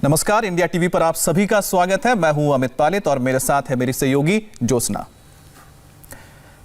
नमस्कार, India TV पर आप सभी का स्वागत है। मैं हूं अमित पालित और मेरे साथ है मेरी सहयोगी ज्योत्सना।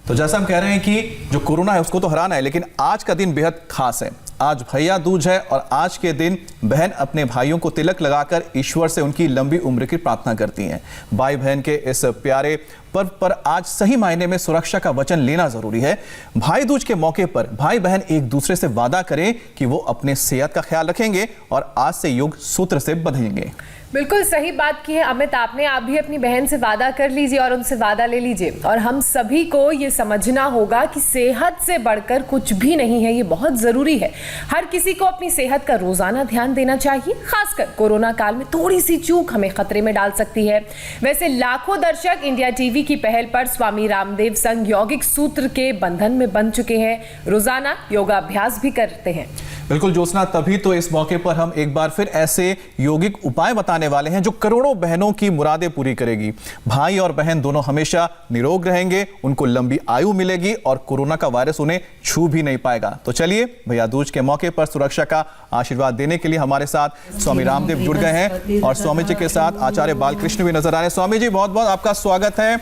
तो जैसा हम कह रहे हैं कि जो कोरोना है उसको तो हराना है, लेकिन आज का दिन बेहद खास है। आज भैया दूज है और आज के दिन बहन अपने भाइयों को तिलक लगाकर ईश्वर से उनकी लंबी उम्र की प्रार्थना करती हैं। भाई बहन के इस प्यारे पर्व पर आज सही मायने में सुरक्षा का वचन लेना जरूरी है। भाई दूज के मौके पर भाई बहन एक दूसरे से वादा करें कि वो अपने सेहत का ख्याल रखेंगे और आज से योग सूत्र से बंधेंगे। बिल्कुल सही बात की है अमित आपने। आप भी अपनी बहन से वादा कर लीजिए और उनसे वादा ले लीजिए। और हम सभी को ये समझना होगा कि सेहत से बढ़कर कुछ भी नहीं है, ये बहुत जरूरी है। हर किसी को अपनी सेहत का रोजाना ध्यान देना चाहिए। खासकर कोरोना काल में थोड़ी सी चूक हमें खतरे में डाल सकती है। वैसे लाखों दर्शक इंडिया टीवी की पहल पर स्वामी रामदेव संग यौगिक सूत्र के बंधन में बंध चुके हैं। रोजाना योगाभ्यास भी करते हैं। बिल्कुल ज्योत्सना, तभी तो इस मौके पर हम एक बार फिर ऐसे यौगिक उपाय बताने वाले हैं जो करोड़ों बहनों की मुरादें पूरी करेगी। भाई और बहन दोनों हमेशा निरोग रहेंगे, उनको लंबी आयु मिलेगी और कोरोना का वायरस उन्हें छू भी नहीं पाएगा। तो चलिए, भैया दूज के मौके पर सुरक्षा का आशीर्वाद देने के लिए हमारे साथ स्वामी रामदेव जुड़ गए हैं और स्वामी जी के साथ आचार्य बालकृष्ण भी नजर आ रहे हैं। स्वामी जी, बहुत बहुत आपका स्वागत है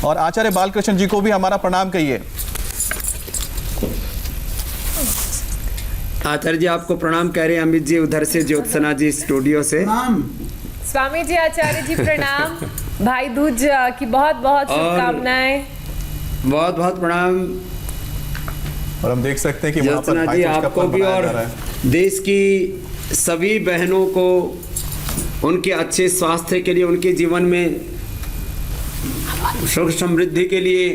और आचार्य बालकृष्ण जी को भी हमारा प्रणाम कहिए। आचार्य जी आपको प्रणाम कह रहे हैं। अमित जी उधर से, ज्योत्सना जी स्टूडियो से। स्वामी जी, आचार्य जी प्रणाम। भाई दूज की बहुत बहुत शुभकामनाएं। बहुत बहुत प्रणाम। और हम देख सकते हैं कि ज्योत्सना जी आपको भी और देश की सभी बहनों को उनके अच्छे स्वास्थ्य के लिए, उनके जीवन में सुख समृद्धि के लिए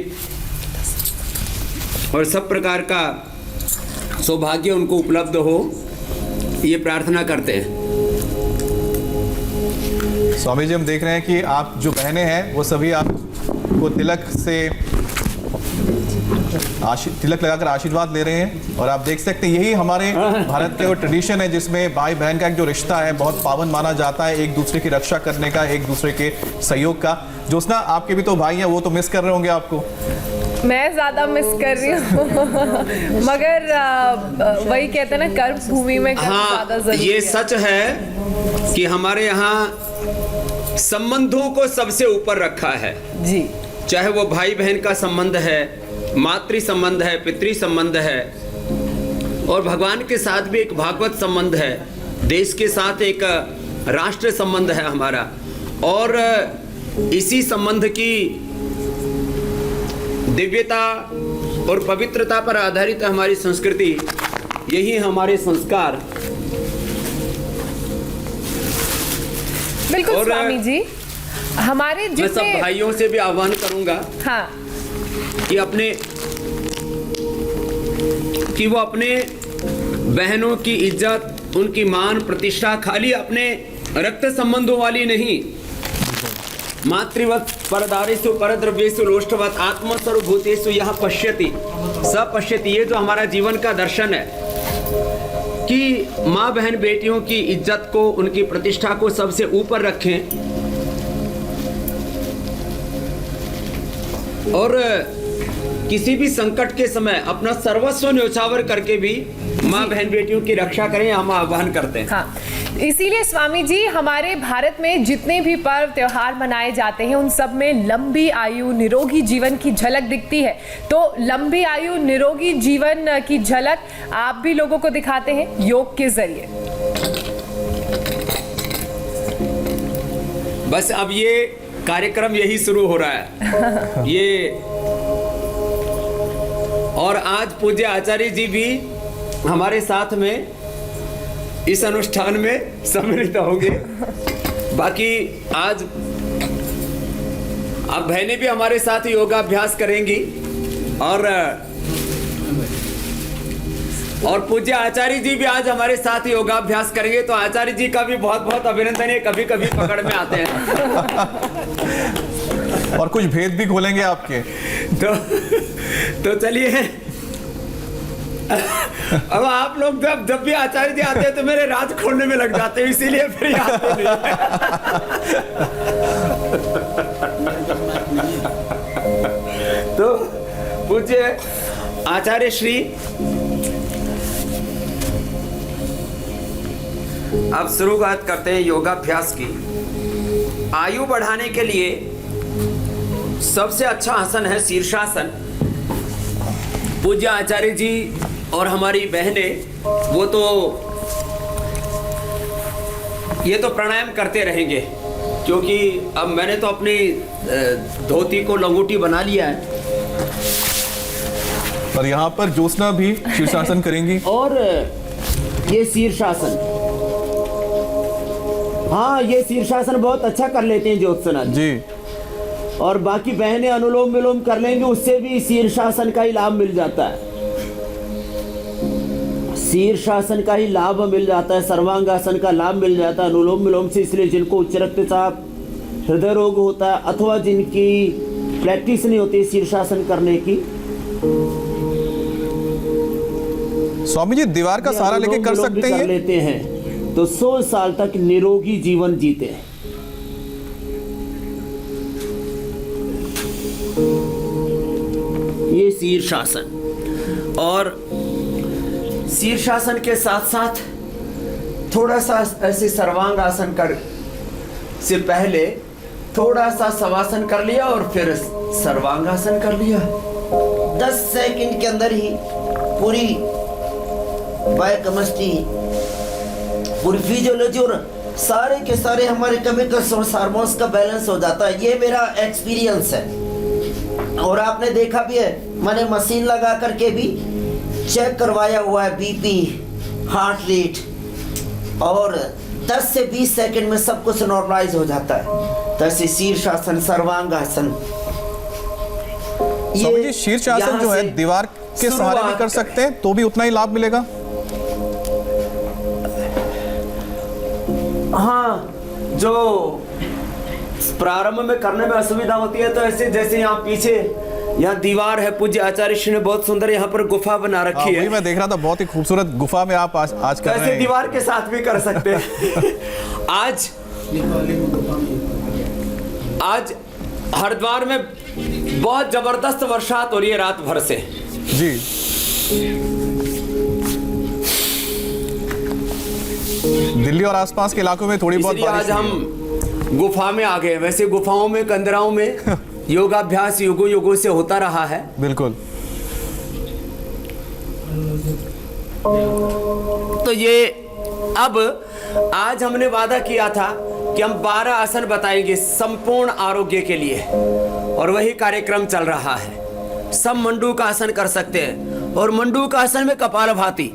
और सब प्रकार का सौभाग्य उनको उपलब्ध हो, ये प्रार्थना करते हैं। स्वामी जी, हम देख रहे हैं कि आप जो बहनें हैं वो सभी आपको तिलक लगाकर आशीर्वाद ले रहे हैं और आप देख सकते हैं यही हमारे भारत के वो ट्रेडिशन है जिसमें भाई बहन का एक जो रिश्ता है बहुत पावन माना जाता है, एक दूसरे की रक्षा करने का, एक दूसरे के सहयोग का। ज्योत्सना, आपके भी तो भाई हैं, वो तो मिस कर रहे होंगे आपको। मैं ज्यादा मिस कर रही हूँ मगर वही कहते हैं ना, कर्म भूमि में ज्यादा जरूरी ये सच है कि हमारे यहाँ संबंधों को सबसे ऊपर रखा है जी। चाहे वो भाई बहन का संबंध है, मातृ संबंध है, पितृ संबंध है और भगवान के साथ भी एक भागवत संबंध है, देश के साथ एक राष्ट्र संबंध है हमारा। और इसी संबंध की दिव्यता और पवित्रता पर आधारित हमारी संस्कृति, यही हमारे संस्कार। बिल्कुल स्वामी जी, हमारे मैं सब भाइयों से भी आह्वान करूंगा हाँ कि वो अपने बहनों की इज्जत, उनकी मान प्रतिष्ठा खाली अपने रक्त संबंधों वाली नहीं, मातृवत परदारेषु परद्रव्येषु लोष्टवत आत्मस्वरूभूतेषु यह पश्यति स पश्यति। ये जो हमारा जीवन का दर्शन है कि माँ बहन बेटियों की इज्जत को, उनकी प्रतिष्ठा को सबसे ऊपर रखें और किसी भी संकट के समय अपना सर्वस्व न्योछावर करके भी माँ बहन बेटियों की रक्षा करें, हम आह्वान करते हैं। हाँ, इसीलिए स्वामी जी हमारे भारत में जितने भी पर्व त्योहार मनाए जाते हैं उन सब में लंबी आयु, निरोगी जीवन की झलक दिखती है। तो लंबी आयु, निरोगी जीवन की झलक आप भी लोगों को दिखाते हैं योग के जरिए। बस अब ये कार्यक्रम यही शुरू हो रहा है ये। और आज पूज्य आचार्य जी भी हमारे साथ में इस अनुष्ठान में सम्मिलित होंगे। बाकी आज अब बहनें भी हमारे साथ योगाभ्यास करेंगी और पूज्य आचार्य जी भी आज हमारे साथ योगाभ्यास करेंगे। तो आचार्य जी का भी बहुत बहुत अभिनंदन है, कभी कभी पकड़ में आते हैं और कुछ भेद भी खोलेंगे आपके। तो चलिए, अब आप लोग जब भी आचार्य जी आते हैं तो मेरे राज खोलने में लग जाते हैं, इसीलिए फिर आते नहीं। तो पूज्य आचार्य श्री अब शुरुआत करते हैं योगाभ्यास की। आयु बढ़ाने के लिए सबसे अच्छा आसन है शीर्षासन। पूज्य आचार्य जी और हमारी बहनें वो तो ये तो प्राणायाम करते रहेंगे, क्योंकि अब मैंने तो अपनी धोती को लंगोटी बना लिया है। और यहाँ पर ज्योत्सना भी शीर्षासन करेंगी। और ये शीर्षासन, हाँ ये शीर्षासन बहुत अच्छा कर लेते हैं ज्योत्सना जी। और बाकी बहनें अनुलोम विलोम कर लेंगे, उससे भी शीर्षासन का ही लाभ मिल जाता है। शीर्षासन का ही लाभ मिल जाता है, सर्वांगासन का लाभ मिल जाता है अनुलोम विलोम से। इसलिए जिनको उच्च रक्तचाप, हृदय रोग होता है, अथवा जिनकी प्रैक्टिस नहीं होती शीर्षासन करने की, स्वामी जी दीवार का सहारा लेके कर सकते हैं, लेते हैं तो 100 साल तक निरोगी जीवन जीते हैं। ये शीर्षासन। और शीर्षासन के साथ साथ थोड़ा सा ऐसे सर्वांग आसन कर से पहले थोड़ा सा शवासन कर लिया और फिर सर्वांगासन कर लिया। 10 सेकंड के अंदर ही पूरी बायोकेमिस्ट्री, पूरी फिजियोलॉजी और सारे के सारे हमारे केमिकल्स और हार्मोन्स का बैलेंस हो जाता है। ये मेरा एक्सपीरियंस है। और आपने देखा भी है, मैंने मशीन लगा करके भी चेक करवाया हुआ है, बीपी, हार्ट रेट, और 10 से 20 सेकंड में सब कुछ नॉर्मलाइज हो जाता है। तो ऐसे शीर्षासन, सर्वांगासन, स्वामी जी शीर्षासन जो है दीवार के सहारे भी कर सकते हैं तो भी उतना ही लाभ मिलेगा। हाँ, जो प्रारंभ में करने में असुविधा होती है तो ऐसे जैसे यहाँ पीछे यहाँ दीवार है, पूज्य आचार्य श्री ने बहुत सुंदर यहाँ पर गुफा बना रखी है। मैं देख रहा था, बहुत ही खूबसूरत गुफा में आप आज कर रहे हैं। दीवार के साथ भी कर सकते हैं। आज हरिद्वार में बहुत जबरदस्त वर्षात हो रही है रात भर से जी। दिल्ली और आसपास के इलाकों में थोड़ी बहुत बारिश। आज हम गुफा में आ गए। वैसे गुफाओं में, कंदराओं में योगाभ्यास युगों युगों से होता रहा है। बिल्कुल। तो ये अब आज हमने वादा किया था कि हम 12 आसन बताएंगे संपूर्ण आरोग्य के लिए, और वही कार्यक्रम चल रहा है। सब मंडूक आसन कर सकते हैं, और मंडूक आसन में कपालभाति।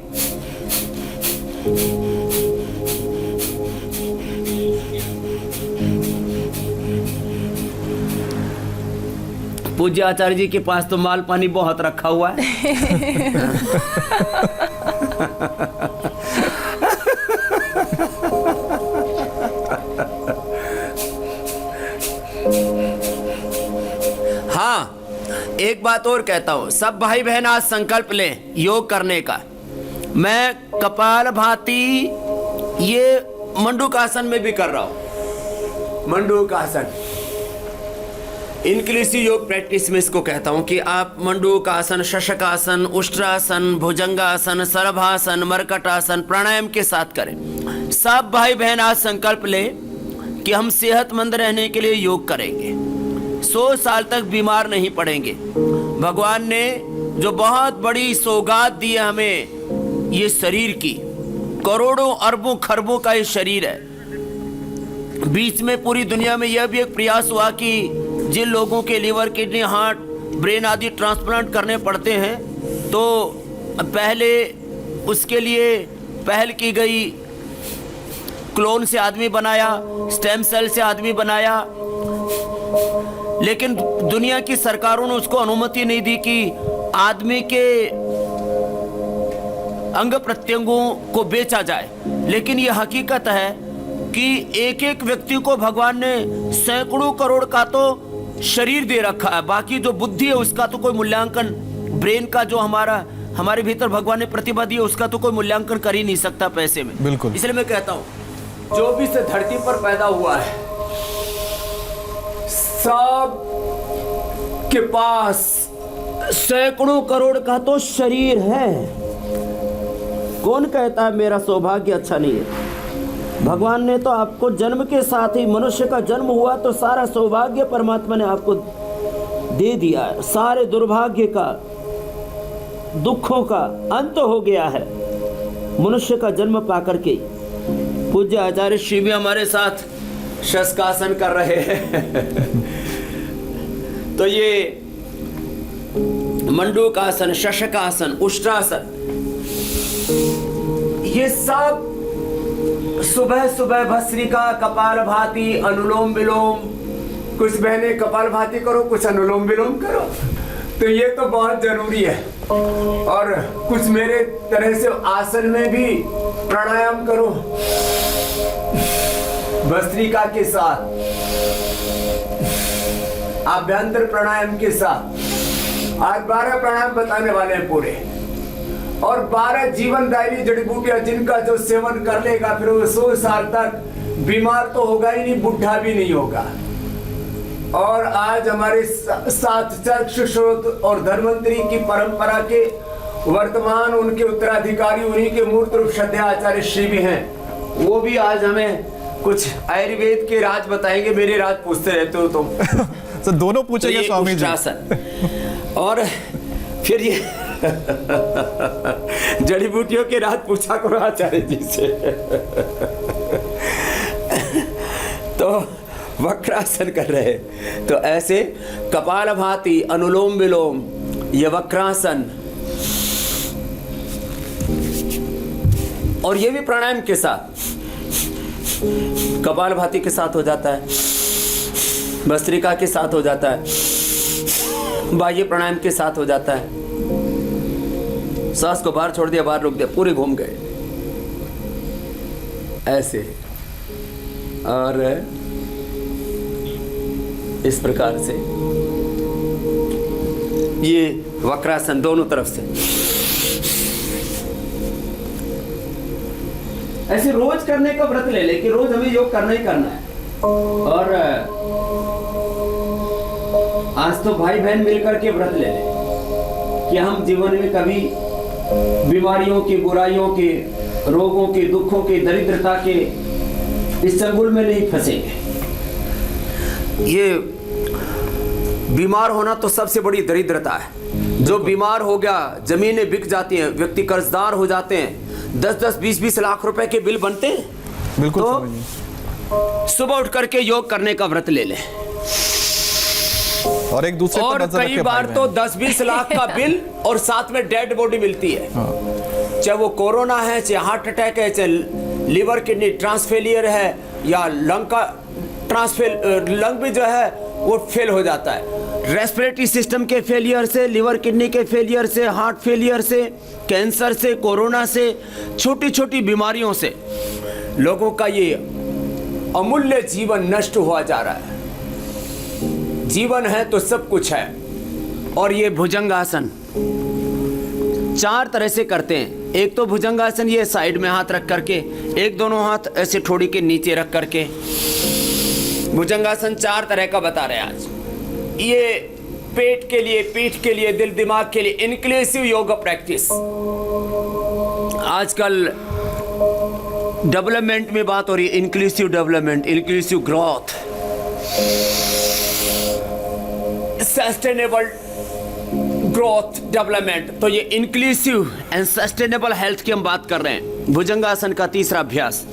पूज्य आचार्य जी के पास तो माल पानी बहुत रखा हुआ है। हाँ, एक बात और कहता हूं, सब भाई बहन आज संकल्प लें योग करने का। मैं कपालभाति ये मंडूक आसन में भी कर रहा हूं। मंडूक आसन इंक्लूसिव योग प्रैक्टिस में इसको कहता हूं कि आप मंडूक आसन, शशकासन, उष्ट्रासन, भुजंगासन, सर्वासन, मरकटासन प्राणायाम के साथ करें। सब भाई बहन आज संकल्प लें कि हम सेहतमंद रहने के लिए योग करेंगे, 100 साल तक बीमार नहीं पड़ेंगे। भगवान ने जो बहुत बड़ी सौगात दी है हमें, ये शरीर की, करोड़ों अरबों खरबों का ये शरीर है। बीच में पूरी दुनिया में यह भी एक प्रयास हुआ कि जिन लोगों के लीवर, किडनी, हार्ट, ब्रेन आदि ट्रांसप्लांट करने पड़ते हैं, तो पहले उसके लिए पहल की गई, क्लोन से आदमी बनाया, स्टेम सेल से आदमी बनाया, लेकिन दुनिया की सरकारों ने उसको अनुमति नहीं दी कि आदमी के अंग प्रत्यंगों को बेचा जाए। लेकिन यह हकीकत है कि एक एक व्यक्ति को भगवान ने सैकड़ों करोड़ का तो शरीर दे रखा है, बाकी जो बुद्धि है उसका तो कोई मूल्यांकन, ब्रेन का जो हमारे भीतर भगवान ने प्रतिभा दी है उसका तो कोई मूल्यांकन कर ही नहीं सकता पैसे में। बिल्कुल। इसलिए मैं कहता हूं, जो भी से धरती पर पैदा हुआ है, सब के पास सैकड़ों करोड़ का तो शरीर है। कौन कहता है मेरा सौभाग्य अच्छा नहीं है? भगवान ने तो आपको जन्म के साथ ही, मनुष्य का जन्म हुआ तो सारा सौभाग्य परमात्मा ने आपको दे दिया है। सारे दुर्भाग्य का, दुखों का अंत हो गया है मनुष्य का जन्म पाकर के। पूज्य आचार्य श्री भी हमारे साथ शस्कासन कर रहे हैं। तो ये मंडूकासन, शशकासन, उष्ट्रासन, ये सब सुबह सुबह भस्त्रिका, कपालभाति, अनुलोम विलोम, कुछ बहनें कपालभाति करो, कुछ अनुलोम विलोम करो, तो ये तो बहुत जरूरी है। और कुछ मेरे तरह से आसन में भी प्राणायाम करो भस्त्रिका के साथ, आभ्यंतर प्राणायाम के साथ। आज 12 प्राणायाम बताने वाले हैं पूरे, और 12 जीवनदायी जड़ी बूटियां जिनका जो सेवन कर लेगा फिर वो 100 साल तक बीमार तो होगा ही नहीं, बुढ़ा भी नहीं होगा। और आज हमारे साथ चक्षुश्रोत और धर्मंतरी की परंपरा के वर्तमान उनके उत्तराधिकारी, उन्हीं के मूर्त रूप श्रद्धेय आचार्य श्री भी हैं। वो भी आज हमें कुछ आयुर्वेद के राज बताएंगे। मेरे राज पूछते रहते हो तुम। तो दोनों पूछेंगे स्वामी जी। और फिर ये जड़ी बूटियों के राज पूछा करो आचार्य जी से। तो वक्रासन कर रहे, तो ऐसे कपालभाति, अनुलोम विलोम, ये वक्रासन, और ये भी प्राणायाम के साथ, कपालभाति के साथ हो जाता है, भस्त्रिका के साथ हो जाता है, बाह्य प्राणायाम के साथ हो जाता है। सांस को बाहर छोड़ दिया, बाहर रोक दिया, पूरे घूम गए ऐसे। और इस प्रकार से ये वक्रासन दोनों तरफ से ऐसे रोज करने का व्रत ले कि रोज हमें योग करना ही करना है। और आज तो भाई बहन मिलकर के व्रत ले कि हम जीवन में कभी बीमारियों की, बुराइयों के, रोगों के, दुखों के, दरिद्रता के इस चंगुल में नहीं फंसेंगे। ये बीमार होना तो सबसे बड़ी दरिद्रता है। जो बीमार हो गया, जमीनें बिक जाती हैं, व्यक्ति कर्जदार हो जाते हैं, 10-10, 20-20 लाख रुपए के बिल बनते हैं। बिल्कुल। तो सुबह उठ करके योग करने का व्रत ले लें। और एक दूसरे और कई बार तो 10-20 लाख का बिल और साथ में डेड बॉडी मिलती है। चाहे वो कोरोना है, चाहे हार्ट अटैक है, चाहे लिवर किडनी ट्रांसफेलियर है, या लंग का लंग भी जो है वो फेल हो जाता है। रेस्पिरेटरी सिस्टम के फेलियर से, लिवर किडनी के फेलियर से, हार्ट फेलियर से, कैंसर से, कोरोना से, छोटी छोटी बीमारियों से लोगों का ये अमूल्य जीवन नष्ट हुआ जा रहा है। जीवन है तो सब कुछ है। और ये भुजंगासन 4 तरह से करते हैं। एक तो भुजंगासन ये साइड में हाथ रख करके, एक दोनों हाथ ऐसे ठोड़ी के नीचे रख करके। भुजंगासन 4 तरह का बता रहे हैं आज। ये पेट के लिए, पीठ के लिए, दिल दिमाग के लिए इंक्लूसिव योगा प्रैक्टिस। आजकल डेवलपमेंट में बात हो रही है, inclusive development, inclusive growth, sustainable growth development. तो ये इंक्लूसिव एंड सस्टेनेबल हेल्थ की हम बात कर रहे हैं। भुजंगासन का तीसरा अभ्यास।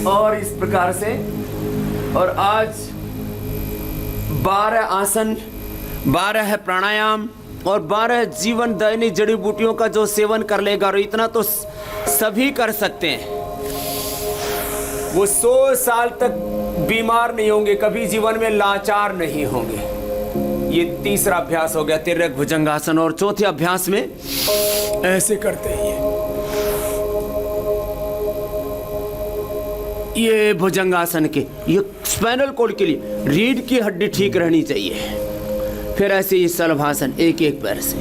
और इस प्रकार से, और आज 12 आसन, 12 है प्राणायाम, और 12 जीवन दायिनी जड़ी बूटियों का जो सेवन कर लेगा, और इतना तो सभी कर सकते हैं, वो 100 साल तक बीमार नहीं होंगे, कभी जीवन में लाचार नहीं होंगे। ये तीसरा अभ्यास हो गया, तिर्यक भुजंगासन। और चौथे अभ्यास में ऐसे करते हैं ये भुजंगासन के, ये स्पाइनल कॉर्ड के लिए, रीढ़ की हड्डी ठीक रहनी चाहिए। फिर ऐसे ये सलभासन, एक एक पैर से,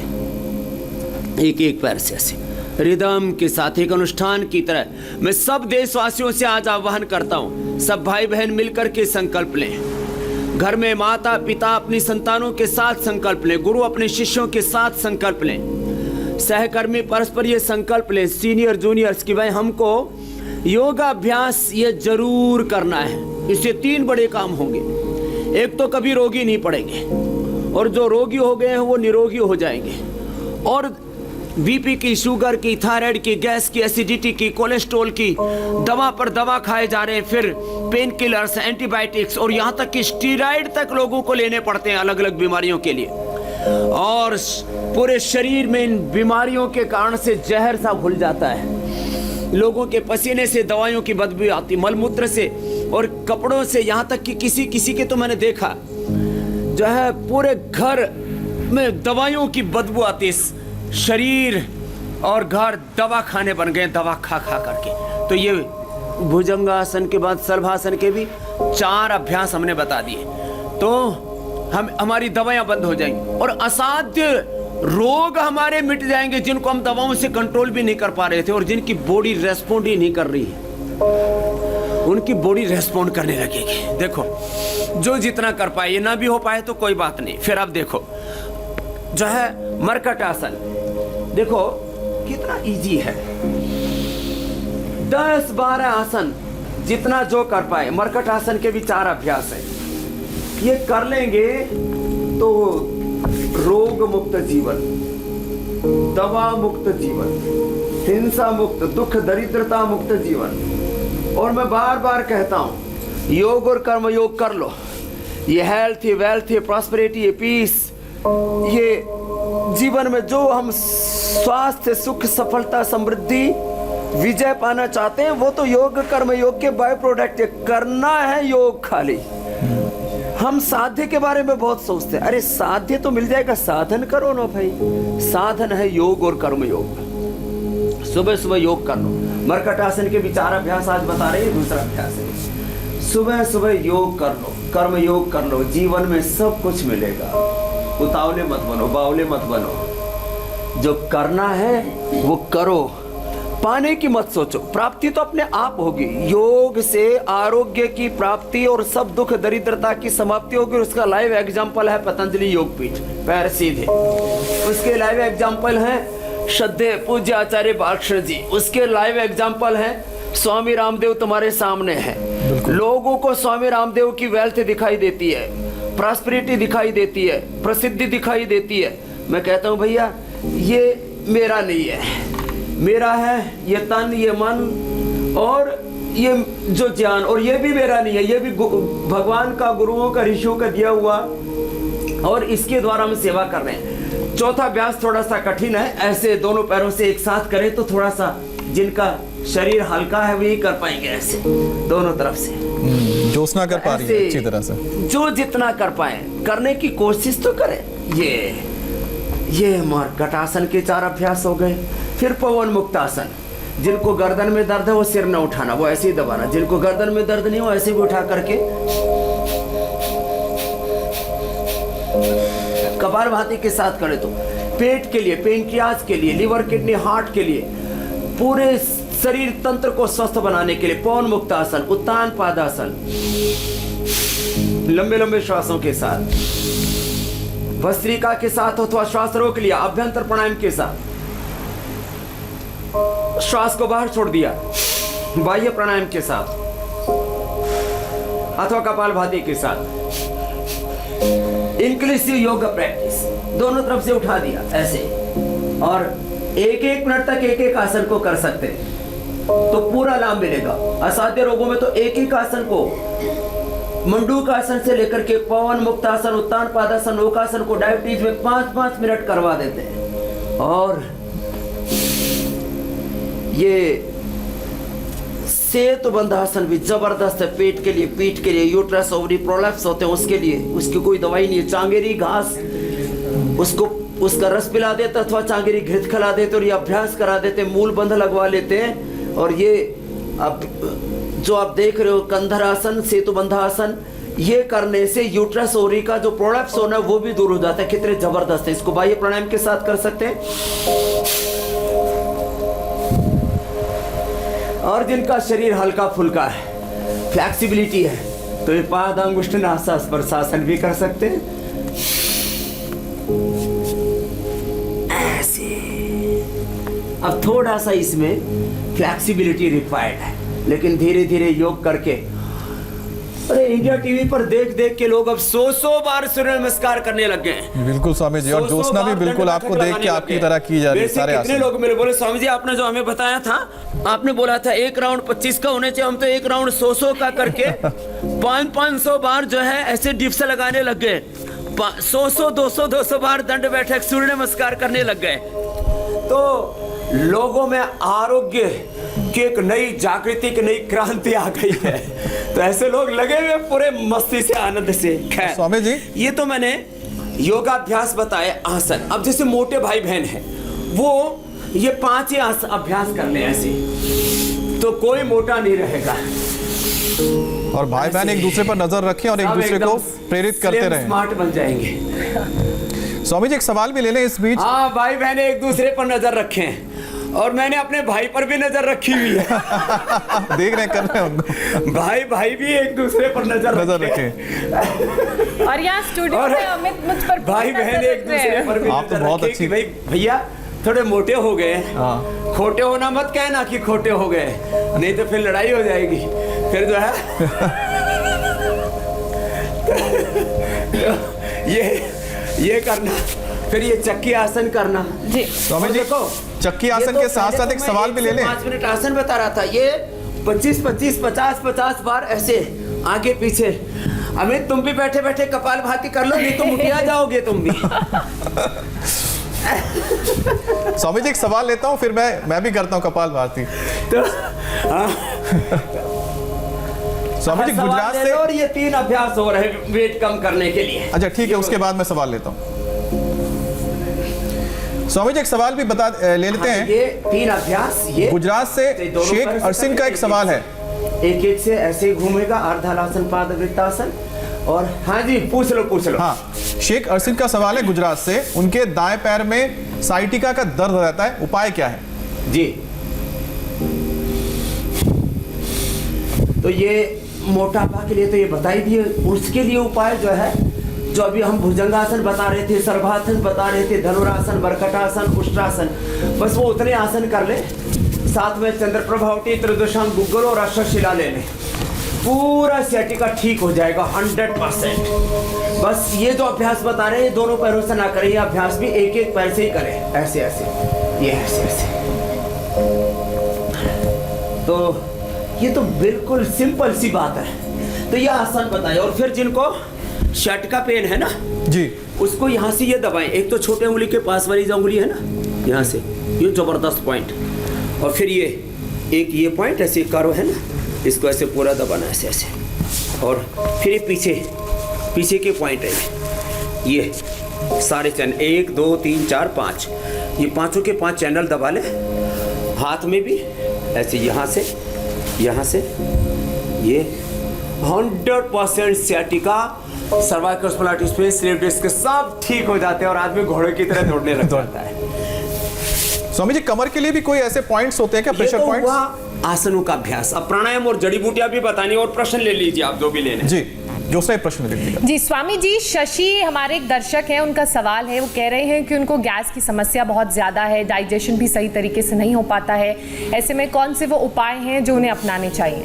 एक एक पैर से ऐसे रिदम के साथ एक अनुष्ठान की तरह मैं सब देशवासियों से आज आह्वान करता हूँ, सब भाई बहन मिलकर के संकल्प लें। घर में माता पिता अपनी संतानों के साथ संकल्प लें, गुरु अपने शिष्यों के साथ संकल्प लें, सहकर्मी परस्पर ये संकल्प लें, सीनियर जूनियर्स की भाई हमको योगाभ्यास ये जरूर करना है। इससे 3 बड़े काम होंगे। एक तो कभी रोगी नहीं पड़ेंगे, और जो रोगी हो गए हैं वो निरोगी हो जाएंगे, और बीपी की, शुगर की, थायराइड की, गैस की, एसिडिटी की, कोलेस्ट्रॉल की दवा पर दवा खाए जा रहे हैं, फिर पेन किलर्स, एंटीबायोटिक्स, और यहाँ तक कि स्टीरॉयड तक लोगों को लेने पड़ते हैं अलग अलग बीमारियों के लिए। और पूरे शरीर में इन बीमारियों के कारण से जहर सा घुल जाता है। लोगों के पसीने से दवाइयों की बदबू आती, मलमूत्र से और कपड़ों से, यहाँ तक कि किसी के तो मैंने देखा जो है पूरे घर में दवाइयों की बदबू आती। शरीर और घर दवा खाने बन गए, दवा खा खा करके। तो ये भुजंगासन के बाद सर्वासन के भी 4 अभ्यास हमने बता दिए, तो हमारी दवाइयां बंद हो जाएंगी और असाध्य रोग हमारे मिट जाएंगे, जिनको हम दवाओं से कंट्रोल भी नहीं कर पा रहे थे, और जिनकी बॉडी रेस्पॉन्ड ही नहीं कर रही है, उनकी बॉडी रेस्पॉन्ड करने लगेगी। देखो, जो जितना कर पाए, ये ना भी हो पाए तो कोई बात नहीं। फिर अब देखो जो है मरकट आसन, देखो कितना इजी है। 10-12 आसन जितना जो कर पाए। मरकट आसन के भी 4 अभ्यास है, ये कर लेंगे तो रोग मुक्त जीवन, दवा मुक्त जीवन, हिंसा मुक्त, दुख दरिद्रता मुक्त जीवन। और मैं बार बार कहता हूं, योग और कर्म योग कर लो। ये हेल्थ, ये वेल्थ, ये प्रॉस्पेरिटी, ये पीस, ये जीवन में जो हम स्वास्थ्य, सुख, सफलता, समृद्धि, विजय पाना चाहते हैं, वो तो योग कर्म योग के बाय प्रोडक्ट है। करना है योग खाली। हम साध्य के बारे में बहुत सोचते हैं, अरे साध्य तो मिल जाएगा, साधन करो ना भाई। साधन है योग और कर्म योग। सुबह सुबह योग कर लो। मरकट आसन के भी 4 अभ्यास आज बता रहे हैं। दूसरा अभ्यास है सुबह सुबह योग कर लो, कर्म योग कर लो, जीवन में सब कुछ मिलेगा। उतावले मत बनो, बावले मत बनो। जो करना है वो करो, पाने की मत सोचो। प्राप्ति तो अपने आप होगी। योग से आरोग्य की प्राप्ति और सब दुख दरिद्रता की समाप्ति होगी। उसका लाइव एग्जाम्पल है पतंजलि योगपीठ, पैर सीधे। उसके लाइव एग्जाम्पल है श्रद्धेय पूज्य आचार्य बालकृष्ण जी। उसके लाइव एग्जाम्पल है स्वामी रामदेव तुम्हारे सामने है। लोगों को स्वामी रामदेव की वेल्थ दिखाई देती है, प्रॉस्पेरिटी दिखाई देती है, प्रसिद्धि दिखाई देती है। मैं कहता हूँ भैया ये मेरा नहीं है, मेरा है ये तन, ये मन और ये जो ज्ञान, और ये भी मेरा नहीं है, ये भी भगवान का, गुरुओं का, ऋषियों का दिया हुआ, और इसके द्वारा हम सेवा कर रहे हैं। चौथा अभ्यास थोड़ा सा कठिन है। ऐसे दोनों पैरों से एक साथ करें तो थोड़ा सा, जिनका शरीर हल्का है वही कर पाएंगे, ऐसे दोनों तरफ से। जोशना कर पा रही है अच्छी तरह से। जो जितना कर पाए करने की कोशिश तो करें। ये मरकट आसन के 4 अभ्यास हो गए। फिर पवन मुक्त आसन। जिनको गर्दन में दर्द है वो सिर न उठाना, वो ऐसे ही दबाना। जिनको गर्दन में दर्द नहीं हो ऐसे भी उठा करके कपालभाति के साथ करे। तो पेट के लिए, पेनक्रियाज के लिए, लिवर, किडनी, हार्ट के लिए, पूरे शरीर तंत्र को स्वस्थ बनाने के लिए पवन मुक्त आसन, उत्तान पादासन, लंबे लंबे श्वासों के साथ, भस्त्रिका के साथ अथवा श्वास रोक लिया, अभ्यंतर प्राणायाम के साथ श्वास को बाहर छोड़ दिया, बाह्य प्राणायाम के साथ अथवा कपालभाति के साथ, इंक्लूसिव योगा प्रैक्टिस, दोनों तरफ से उठा दिया ऐसे। और 1-1 मिनट तक एक आसन को कर सकते हैं तो पूरा लाभ मिलेगा। असाध्य रोगों में तो एक आसन को, मंडूक आसन से लेकर के पवन मुक्त आसन, उत्तान पादासन, ओकासन को डायबिटीज में 5-5 मिनट करवा देते हैं। और ये सेतुबंध आसन भी जबरदस्त है पेट के लिए, पीठ के लिए। यूट्रस ओवरी प्रोलैप्स होते हैं उसके लिए, उसकी कोई दवाई नहीं है। चांगेरी घास, उसको उसका रस पिला देते अथवा चांगेरी घृत खिला देते और ये अभ्यास करा देते, मूल बंध लगवा लेते हैं। और ये अब जो आप देख रहे हो कंधर आसन, सेतुबंध आसन, ये करने से यूट्रस ओवरी का जो प्रोलैप्स होना है वो भी दूर हो जाता है। कितने जबरदस्त है। इसको बाह्य प्राणायाम के साथ कर सकते हैं। और जिनका शरीर हल्का फुल्का है, फ्लेक्सिबिलिटी है, तो ये पादांगुष्ठ नासा स्पर्शासन भी कर सकते हैं ऐसे। अब थोड़ा सा इसमें फ्लेक्सिबिलिटी रिक्वायर्ड है। लेकिन धीरे धीरे योग करके, अरे इंडिया टीवी पर देख देख के लोग अब 100 बार सूर्य नमस्कार करने लग गए हैं। बिल्कुल स्वामी जी, और ज्योत्सना भी बिल्कुल आपको देख के आपकी तरह की जा रही है सारे कितने लोग मेरे बोले स्वामी जी आपने जो हमें बताया था, आपने बोला था 1 राउंड 25 का होने चाहिए, हम तो 1 राउंड 100 का करके 500 बार जो है ऐसे डिप्स लगाने लग गए, 100 200 बार दंड बैठक सूर्य नमस्कार करने लग गए। तो लोगों में आरोग्य की एक नई जागृति की नई क्रांति आ गई है। तो ऐसे लोग लगे हुए पूरे मस्ती से आनंद से। खैर स्वामी जी, ये तो मैंने योगाभ्यास बताए, आसन। अब जैसे मोटे भाई बहन हैं, वो ये 5 ही अभ्यास कर ले ऐसे, तो कोई मोटा नहीं रहेगा। और भाई बहन एक दूसरे पर नजर रखें और एक दूसरे को प्रेरित करते रहें, स्मार्ट बन जाएंगे। स्वामी जी एक सवाल भी ले लें इस बीच। हाँ, भाई बहन एक दूसरे पर नजर रखें, और मैंने अपने भाई पर भी नजर रखी हुई है। देख रहे कर रहे हैं उनको, भाई भी एक दूसरे पर नजर रखें। और यहाँ स्टूडियो में अमित मुझ पर भाई बहन एक दूसरे पर भी आप तो नजर बहुत रखें अच्छी। कि भाई भैया थोड़े मोटे हो गए, खोटे होना मत कहना कि खोटे हो गए, नहीं तो फिर लड़ाई हो जाएगी। फिर जो है ये करना, फिर ये चक्की आसन करना। जी स्वामी जी, चक्की आसन के साथ साथ एक सवाल भी ले लें। 5 मिनट आसन बता रहा था, ये 25 50 बार ऐसे आगे पीछे। अमित तुम भी बैठे बैठे कपाल भाती कर लो, नहीं तो मुटिया जाओगे तुम भी। स्वामी जी एक सवाल लेता हूँ, फिर मैं भी करता हूँ कपाल भारती। तो स्वामी जी गुजरात से, और ये 3 अभ्यास हो रहे हैं वेट कम करने के लिए। अच्छा ठीक है, उसके बाद मैं सवाल लेता हूँ। स्वामी जी एक सवाल भी ले लेते हैं। ये 3 अभ्यास, ये गुजरात से शेख अरसिन का एक सवाल है। एक से ऐसे घूमेगा, अर्धहलासन पादवृत्तासन। और हाँ जी, पूछ लो। हाँ, शेख अरसिन का सवाल है गुजरात से, उनके दाएं पैर में साइटिका का दर्द रहता है, उपाय क्या है? जी, तो ये मोटापा के लिए तो ये बता ही दिए। उसके लिए उपाय जो है, जो अभी हम भुजंगासन बता रहे थे, सर्वासन बता रहे थे, धनुरासन, बरकटासन, उष्ट्रासन, बस वो उतने आसन कर ले। साथ में चंद्रप्रभावटी, त्रिदशांग गुग्गल और अश्वशिला ले ले, पूरा सियाटिका ठीक हो जाएगा 100%। बस ये जो अभ्यास बता रहे हैं, दोनों पैरों से ना करें, ये अभ्यास भी एक पैर से ही करें, ऐसे ऐसे, ये ऐसे। तो ये तो बिल्कुल सिंपल सी बात है। तो ये आसान बताए। और फिर जिनको शर्ट का पेन है ना जी, उसको यहाँ से ये दबाएं। एक तो छोटे उंगली के पास वाली जो उंगली है ना, यहाँ से ये जबरदस्त पॉइंट, और फिर ये पॉइंट ऐसे करो है ना, इसको ऐसे पूरा दबाना ऐसे ऐसे। और फिर ये पीछे के पॉइंट है, ये सारे चैनल 1 2 3 4 5, ये पांचों के 5 चैनल दबा ले। हाथ में भी ऐसे यहाँ से ये 100% sciatica, cervical spondylosis, space slip disc सब ठीक हो जाते हैं और आदमी घोड़े की तरह दौड़ने लग जाता है। स्वामी जी कमर के लिए भी कोई ऐसे पॉइंट्स होते हैं क्या, प्रेशर तो पॉइंट्स? हुआ आसनों का अभ्यास। अब प्राणायाम और जड़ी बूटियां भी बतानी, और प्रश्न ले लीजिए आप जो भी लेने। जी, जो सही प्रश्न ले लीजिएगा। जी स्वामी जी, शशि हमारे एक दर्शक हैं, उनका सवाल है, वो कह रहे हैं कि उनको गैस की समस्या बहुत ज़्यादा है, डाइजेशन भी सही तरीके से नहीं हो पाता है, ऐसे में कौन से वो उपाय हैं जो उन्हें अपनाने चाहिए?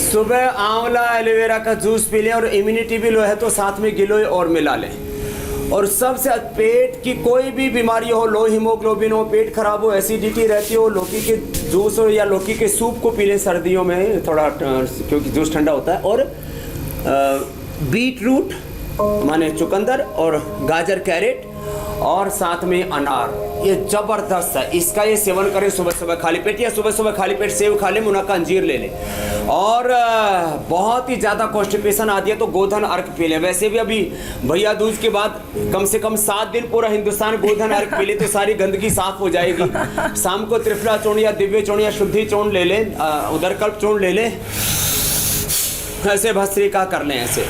सुबह आंवला एलोवेरा का जूस पी लें, और इम्यूनिटी भी लो है तो साथ में गिलोय और मिला लें। और सबसे पेट की कोई भी बीमारी हो, लो हीमोग्लोबिन हो, पेट खराब हो, एसिडिटी रहती हो, लौकी के जूस हो या लौकी के सूप को पी लें सर्दियों में थोड़ा, क्योंकि जूस ठंडा होता है। और बीट रूट माने चुकंदर, और गाजर, कैरेट, और साथ में अनार, ये जबरदस्त है। इसका ये सेवन करें सुबह सुबह खाली पेट, या सुबह खाली पेट सेव खा लें, मुनक्का अंजीर ले लें। और बहुत ही ज़्यादा कॉन्स्टिपेशन आती है तो गोधन अर्क पी लें। वैसे भी अभी भैया दूज के बाद कम से कम 7 दिन पूरा हिंदुस्तान गोधन अर्क पी ले तो सारी गंदगी साफ हो जाएगी। शाम को त्रिफला चूर्ण या दिव्य चूर्ण या शुद्धि चूर्ण ले लें, उदरकल्प चूर्ण ले लें, ऐसे भस्त्रिका कर लें। ऐसे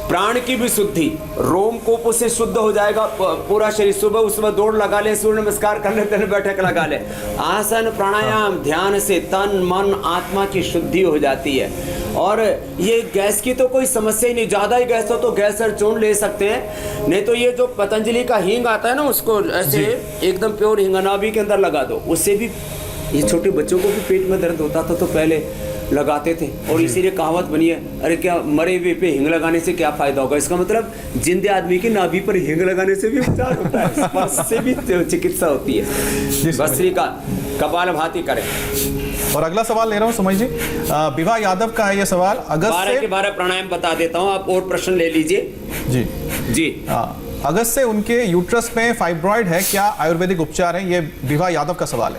प्राण की भी शुद्धि, रोमकूप से शुद्ध हो जाएगा पूरा शरीर। सुबह दौड़ लगा ले, सूर्य नमस्कार कर ले, तन बैठक लगा ले। आसन प्राणायाम ध्यान से तन मन आत्मा की शुद्धि हो जाती है। और ये गैस की तो कोई समस्या ही नहीं, ज़्यादा ही गैस हो तो गैस और चूर्ण ले सकते हैं, नहीं तो ये जो पतंजलि का हींग आता है ना, उसको ऐसे एकदम प्योर हींग नाभि के अंदर लगा दो, उससे भी ये छोटे बच्चों को भी पेट में दर्द होता था तो पहले लगाते थे। और इसीलिए कहावत बनी है, अरे क्या मरे हुए पे हींग लगाने से क्या फायदा होगा। इसका मतलब जिंदे आदमी की नाभि पर हींग लगाने से भी उपचार होता है, स्पर्श से भी चिकित्सा होती है। भस्त्री का कपालभाति करें। और अगला सवाल ले रहा हूँ सुमय जी, विभा यादव का है ये सवाल। अगस्त 12 के 12 प्राणायाम बता देता हूँ, आप और प्रश्न ले लीजिए। जी जी अगस्त से उनके यूट्रस में फाइब्रॉइड है, क्या आयुर्वेदिक उपचार है? ये विभा यादव का सवाल है।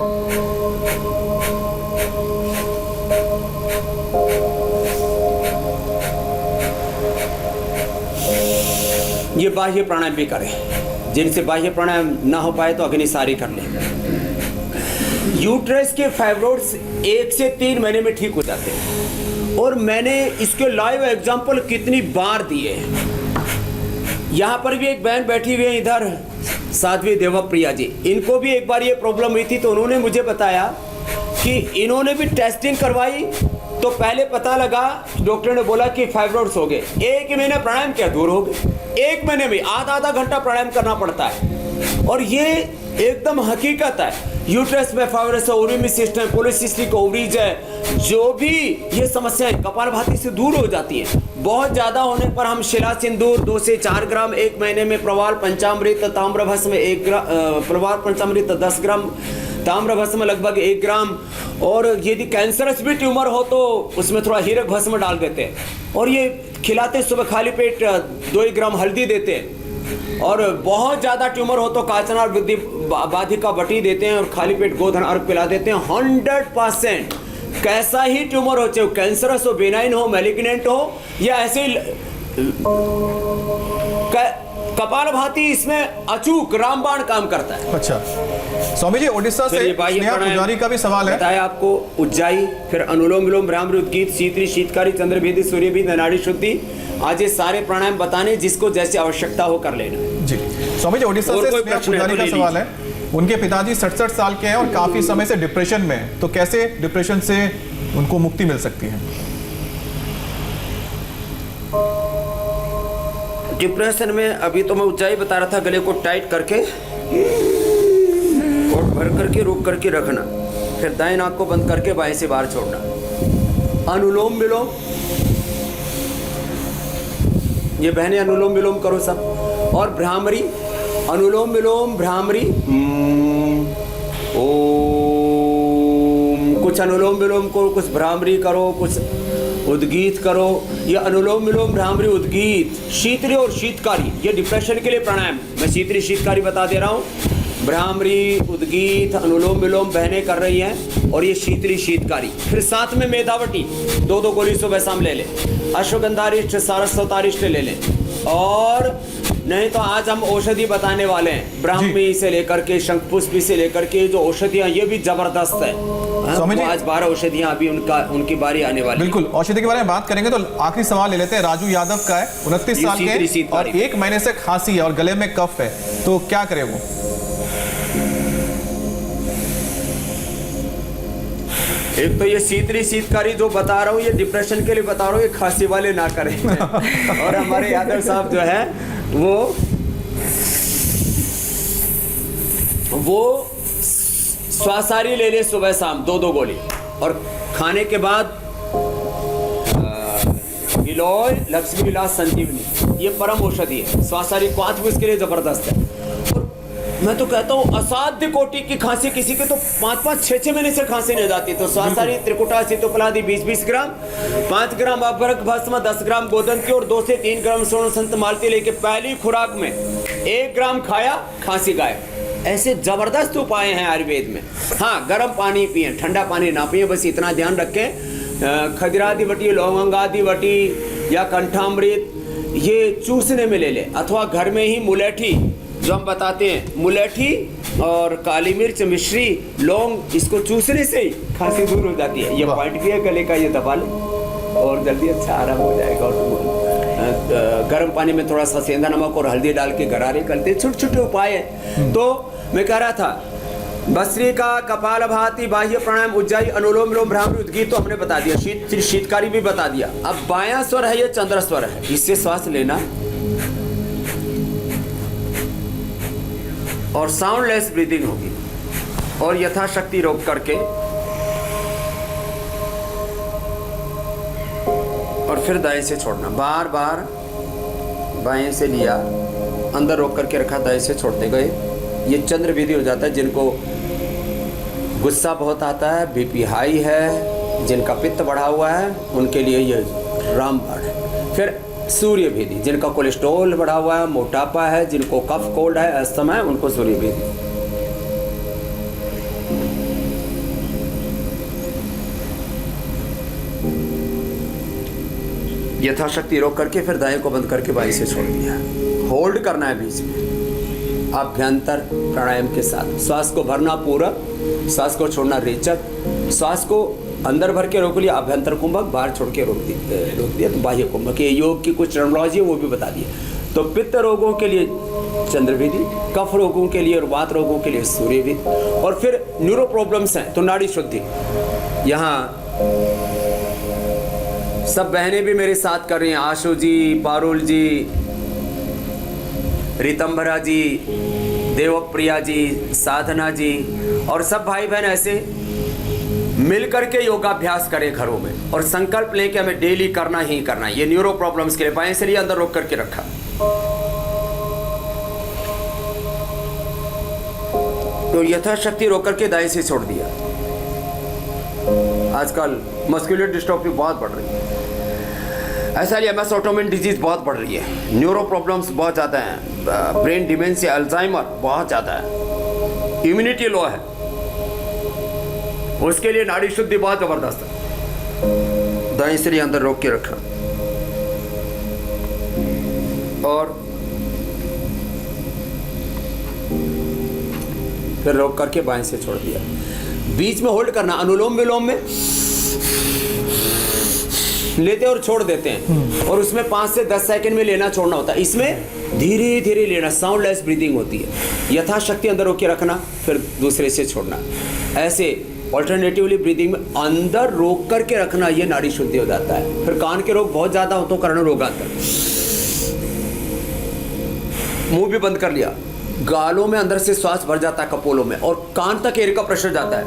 ये बाह्य प्राणायाम भी करें, जिनसे बाह्य प्राणायाम ना हो पाए तो अग्निसारी कर लें। यूट्रस के फाइब्रॉइड्स 1 से 3 महीने में ठीक हो जाते हैं, और मैंने इसके लाइव एग्जांपल कितनी बार दिए हैं। यहाँ पर भी एक बहन बैठी हुई है इधर, साध्वी देवप्रिया जी, इनको भी एक बार ये प्रॉब्लम हुई थी, तो उन्होंने मुझे बताया कि इन्होंने भी टेस्टिंग करवाई, तो पहले पता लगा, डॉक्टर ने बोला कि फाइब्रॉइड्स हो गए। 1 महीने प्राणायाम किया, दूर हो गए। 1 महीने में आधा घंटा प्राणायाम करना पड़ता है, और ये एकदम हकीकत है। यूट्रस में फाइब्रॉइड्स है, ओवरी सिस्ट है, पॉलीसिस्टिक ओवरीज है, जो भी ये समस्याएं कपालभाति से दूर हो जाती है। बहुत ज्यादा होने पर हम शिला सिंदूर 2 से 4 ग्राम 1 महीने में, प्रवाल पंचामृत ताम्रभस्म 1 ग्राम, प्रवाल पंचामृत 10 ग्राम, ताम्रभस्म लगभग 1 ग्राम, और यदि कैंसरस भी ट्यूमर हो तो उसमें थोड़ा हीरक भस्म डाल देते हैं, और ये खिलाते सुबह खाली पेट 2 ग्राम हल्दी देते हैं। और बहुत ज़्यादा ट्यूमर हो तो काचनार वृद्धि बाधिका बटी देते हैं, और खाली पेट गोधन अर्घ पिला देते हैं। 100% कैसा ही ट्यूमर हो, चाहे कैंसरस हो, बेनाइन हो, मैलिग्नेंट हो, या ऐसे ही कपालभाति इसमें अचूक रामबाण काम करता है। अच्छा स्वामी जी, ओडिशा से स्नेहा पुजारी का भी सवाल है। बताया आपको उज्जाई, फिर अनुलोम विलोम, भ्रामरी, उद्गीत, शीतली, शीतकारी, चंद्रभेदी, सूर्यभेदी, नाड़ी शुद्धि, आज ये सारे प्राणायाम बताने, जिसको जैसे आवश्यकता हो कर लेना। जी स्वामी जी, ओडिशा से स्नेहा पुजारी का सवाल है। उनके पिताजी 67 साल के हैं और काफी समय से डिप्रेशन में हैं, तो कैसे डिप्रेशन से उनको मुक्ति मिल सकती है? डिप्रेशन में अभी तो मैं ऊंचाई बता रहा था, गले को टाइट करके और भर करके रोक करके रखना, फिर दाएं नाक को बंद करके बाएं से बाहर छोड़ना। अनुलोम विलोम, ये बहनें अनुलोम विलोम करो सब, और भ्रामरी, अनुलोम विलोम भ्रामरी, ओम, कुछ अनुलोम विलोम करो, कुछ भ्रामरी करो, कुछ उद्गीत करो। ये अनुलोम विलोम भ्रामरी उद्गीत, शीतली और शीतकारी, ये डिप्रेशन के लिए प्राणायाम, मैं शीतली शीतकारी बता दे रहा हूँ। भ्रामरी, उद्गीत, अनुलोम विलोम बहनें कर रही हैं, और ये शीतली शीतकारी। फिर साथ में मेधावटी 2 गोली सुबह शाम ले लें, अश्वगंधारिष्ट, सारस्वतारिष्ट ले लें, और नहीं तो आज हम औषधि बताने वाले हैं, ब्राह्मी से लेकर के शंखपुष्पी से लेकर के जो औषधियाँ, ये भी जबरदस्त है। तो आज 12 औषधियाँ अभी उनकी बारी आने वाली। बिल्कुल, औषधि के बारे में बात करेंगे, तो आखिरी सवाल ले लेते हैं। राजू यादव का है, 29 साल के, और 1 महीने से खांसी है और गले में कफ है, तो क्या करे वो? एक तो ये शीतली शीतकारी जो बता रहा हूँ, ये डिप्रेशन के लिए बता रहा हूँ, ये खांसी वाले ना करें। और हमारे यादव साहब जो है वो स्वासारी ले ले सुबह शाम 2 गोली, और खाने के बाद गिलोय, लक्ष्मी विलास, संजीवनी, ये परम औषधि है। स्वासारी 5 भी इसके लिए जबरदस्त है। और मैं तो कहता हूँ असाध्य कोटि की खांसी, किसी के तो 5-5, 6-6 महीने से खांसी नहीं जाती, तो स्वासारी, त्रिकुटा, सीतोपलादि 20-20 ग्राम, 5 ग्राम अभ्रक भस्म, 10 ग्राम गोदन की, और 2 से 3 ग्राम स्वर्ण संत मालती लेके पहली खुराक में 1 ग्राम खाया, खांसी गायब। ऐसे जबरदस्त उपाय हैं आयुर्वेद में। हाँ, गर्म पानी पिए, ठंडा पानी ना पिए, बस इतना ध्यान रखें। खजरादि वटी, लौंगादि वटी या कंठामृत, ये चूसने में ले ले, अथवा घर में ही मुलेठी जो हम बताते हैं, मुलेठी और काली मिर्च, मिश्री, लौंग, इसको चूसने से ही खांसी दूर हो जाती है। ये पॉइंट भी है गले का, ये दबा ले और जल्दी अच्छा आराम हो जाएगा। और गर्म पानी में थोड़ा सा सेंधा नमक और हल्दी डाल के गरारे करते, छोटे छोटे उपाय है। तो मैं कह रहा था भस्त्रिका, कपालभाति, बाह्य प्राणायाम, उज्जाई, अनुलोम विलोम, भ्रामरी, उद्गीत तो हमने बता दिया, शीतकारी भी बता दिया। अब बायां स्वर है ये चंद्र स्वर है, इससे श्वास लेना और साउंडलेस ब्रीदिंग होगी और यथाशक्ति रोक करके और फिर दाएं से छोड़ना, बार बार बाएं से लिया, अंदर रोक करके रखा, दाएं से छोड़ते गए। ये चंद्र विधि हो जाता है। जिनको गुस्सा बहुत आता है, बीपी हाई है, जिनका पित्त बढ़ा हुआ है, उनके लिए ये रामबाण है। फिर सूर्य विधि, जिनका कोलेस्ट्रॉल बढ़ा हुआ है, मोटापा है, जिनको कफ कोल्ड है, अस्थमा है, उनको सूर्य विधि। यथाशक्ति रोक करके फिर दाएं को बंद करके बाएं से छोड़ दिया। होल्ड करना है बीच में अभ्यंतर प्राणायाम के साथ। श्वास को भरना पूरा, श्वास को छोड़ना रेचक, श्वास को अंदर भर के रोक लिया, अभ्यंतर कुंभक, बाहर छोड़ के रोक दिया तो बाह्य कुंभक। ये योग की कुछ टर्मिनोलॉजी है वो भी बता दिए। तो पित्त रोगों के लिए चंद्र विधि, कफ रोगों के लिए और वात रोगों के लिए सूर्य विधि, और फिर न्यूरो प्रॉब्लम्स हैं तो नाड़ी शुद्धि। यहाँ सब बहनें भी मेरे साथ कर रही हैं, आशु जी, पारुल जी, रितंभरा जी, देवप्रिया जी, साधना जी, और सब भाई बहन ऐसे मिल करके योगाभ्यास करें घरों में और संकल्प लें कि हमें डेली करना ही करना है। ये न्यूरो प्रॉब्लम्स के लिए बाएं से लिया, अंदर रोक करके रखा। तो यथाशक्ति रोक करके दाएं से छोड़ दिया। आजकल मस्कुलर डिस्ट्रोफी बहुत बढ़ रही है, ऐसा ही एमएस ऑटोमिन डिजीज बहुत बढ़ रही है, न्यूरो प्रॉब्लम्स बहुत ज़्यादा हैं, ब्रेन डिमेंशिया, अल्जाइमर बहुत ज़्यादा है, इम्यूनिटी लो है, उसके लिए नाड़ी शुद्धि बहुत ज़बरदस्त है। दाएं से अंदर रोक के रखा और फिर रोक करके बाएं से छोड़ दिया। बीच में होल्ड करना, अनुलोम विलोम में लेते और छोड़ देते हैं और उसमें 5 से 10 सेकंड में लेना छोड़ना होता है। इसमें धीरे धीरे लेना, साउंडलेस ब्रीदिंग होती है। यथाशक्ति अंदर रोक के रखना, फिर दूसरे से छोड़ना। ऐसे ऑल्टरनेटिवली ब्रीदिंग में अंदर रोक करके रखना, ये नाड़ी शुद्धि हो जाता है। फिर कान के रोग बहुत ज्यादा हो तो कर्ण रोगांतर, मुंह भी बंद कर लिया, गालों में अंदर से श्वास भर जाता है कपोलों में और कान तक एयर का प्रेशर जाता है,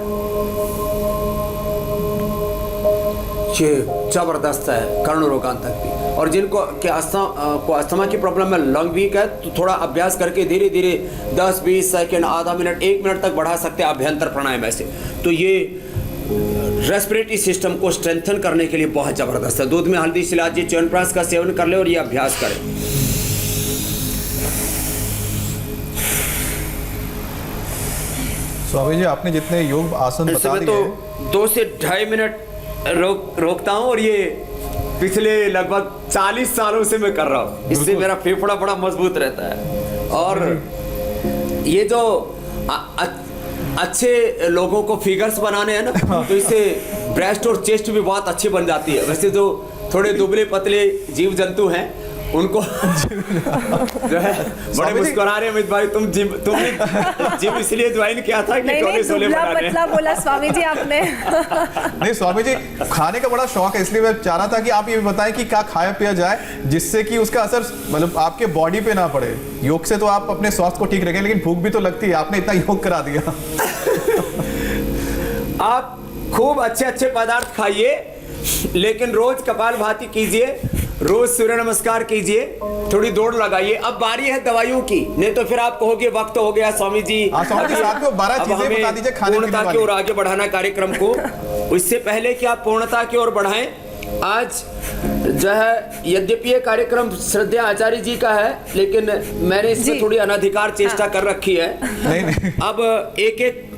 जबरदस्त है कर्ण रोगांतर भी। और जिनको अस्थमा की प्रॉब्लम है, लंग वीक है, तो थोड़ा अभ्यास करके धीरे धीरे 10-20 सेकंड, आधा मिनट, 1 मिनट तक बढ़ा सकते हैं अभ्यंतर प्राणायाम ऐसे। तो ये रेस्पिरेटरी सिस्टम को स्ट्रेंथन करने के लिए बहुत जबरदस्त है। दूध में हल्दी, शिलाजी, च्यवनप्राश का सेवन कर ले और ये अभ्यास करें। स्वामी जी, आपने जितने योग आसन बता दिए, तो 2 से 2.5 मिनट रोकता हूँ और ये पिछले लगभग 40 सालों से मैं कर रहा हूँ। इससे मेरा फेफड़ा बड़ा मजबूत रहता है और ये जो अच्छे लोगों को फिगर्स बनाने हैं ना, तो इससे ब्रेस्ट और चेस्ट भी बहुत अच्छी बन जाती है। वैसे जो थोड़े दुबले पतले जीव जंतु हैं उनको जो है बड़े मुस्कुरा रहे अमित भाई, तुमने जिम इसलिए ज्वाइन किया था कि टोले सोले बनाने। पतला बोला स्वामी जी आपने। नहीं स्वामी जी, खाने का बड़ा शौक है, इसलिए मैं चाह रहा था कि आप ये बताएं कि क्या खाया पिया जाए जिससे कि उसका असर मतलब आपके बॉडी पे ना पड़े। योग से तो आप अपने स्वास्थ्य को ठीक रखें, लेकिन भूख भी तो लगती है, आपने इतना योग करा दिया। आप खूब अच्छे अच्छे पदार्थ खाइए, लेकिन रोज कपालभाति कीजिए, रोज सूर्य नमस्कार कीजिए, थोड़ी दौड़ लगाइए। अब बारी है दवाइयों की, नहीं तो फिर आप कहोगे वक्त हो गया स्वामी जी। स्वामी जी, साथ में 12 चीजें बता दीजिए खाने पीने पूर्णता की ओर आगे बढ़ाना कार्यक्रम को। उससे पहले कि आप पूर्णता की ओर बढ़ाएं, आज जो है यद्यपि ये कार्यक्रम श्रद्धेय आचार्य जी का है, लेकिन मैंने इसमें थोड़ी अनधिकार चेष्टा कर रखी है। नहीं। अब एक एक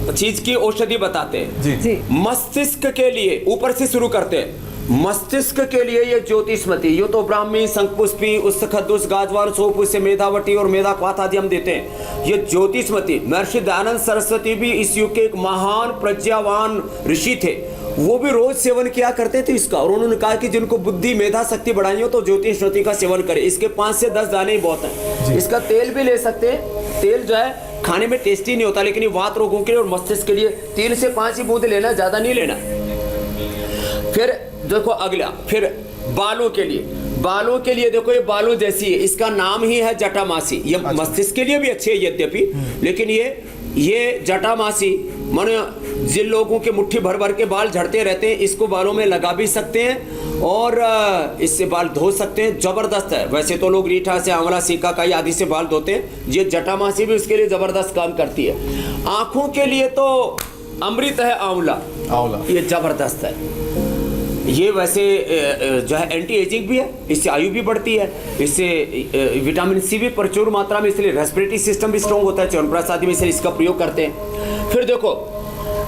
चीज की औषधि बताते हैं जी। मस्तिष्क के लिए ऊपर से शुरू करते हैं। मस्तिष्क के लिए ये ज्योतिष्मति, यो तो ब्राह्मी, शंखपुष्पी, उस्सखदुस, गाजवान, सोप, उससे मेधावटी और मेधाक्वाथ आदि हम देते हैं। ये ज्योतिष्मति, महर्षि दयानंद सरस्वती भी इस युग के एक महान प्रज्ञावान ऋषि थे, वो भी रोज सेवन किया करते थे इसका। और उन्होंने कहा कि जिनको बुद्धि मेधा शक्ति बढ़ाई हो तो ज्योतिष्मति का सेवन करें। इसके 5 से 10 दाने ही बहुत हैं। इसका तेल भी ले सकते हैं। तेल जो है खाने में टेस्टी नहीं होता, लेकिन ये वात रोगों के लिए और मस्तिष्क के लिए 3 से 5 ही बूंद लेना, ज़्यादा नहीं लेना। फिर देखो अगला, फिर बालों के लिए देखो, ये बालों जैसी है, इसका नाम ही है जटामासी। ये मस्तिष्क के लिए भी अच्छी है यद्यपि, लेकिन ये जटामासी माने जिन लोगों के मुट्ठी भर भर के बाल झड़ते रहते हैं, इसको बालों में लगा भी सकते हैं और इससे बाल धो सकते हैं। जबरदस्त है। वैसे तो लोग रीठा से, आंवला, सिकाकाई आदि से बाल धोते हैं, ये जटामासी भी उसके लिए जबरदस्त काम करती है। आंखों के लिए तो अमृत है आंवला, ये जबरदस्त है। ये वैसे जो है एंटी एजिंग भी है, इससे आयु भी बढ़ती है, इससे विटामिन सी भी प्रचुर मात्रा में, इसलिए रेस्पिरेटरी सिस्टम भी स्ट्रॉन्ग होता है। च्यवनप्राश आदि में इसलिए इसका प्रयोग करते हैं। फिर देखो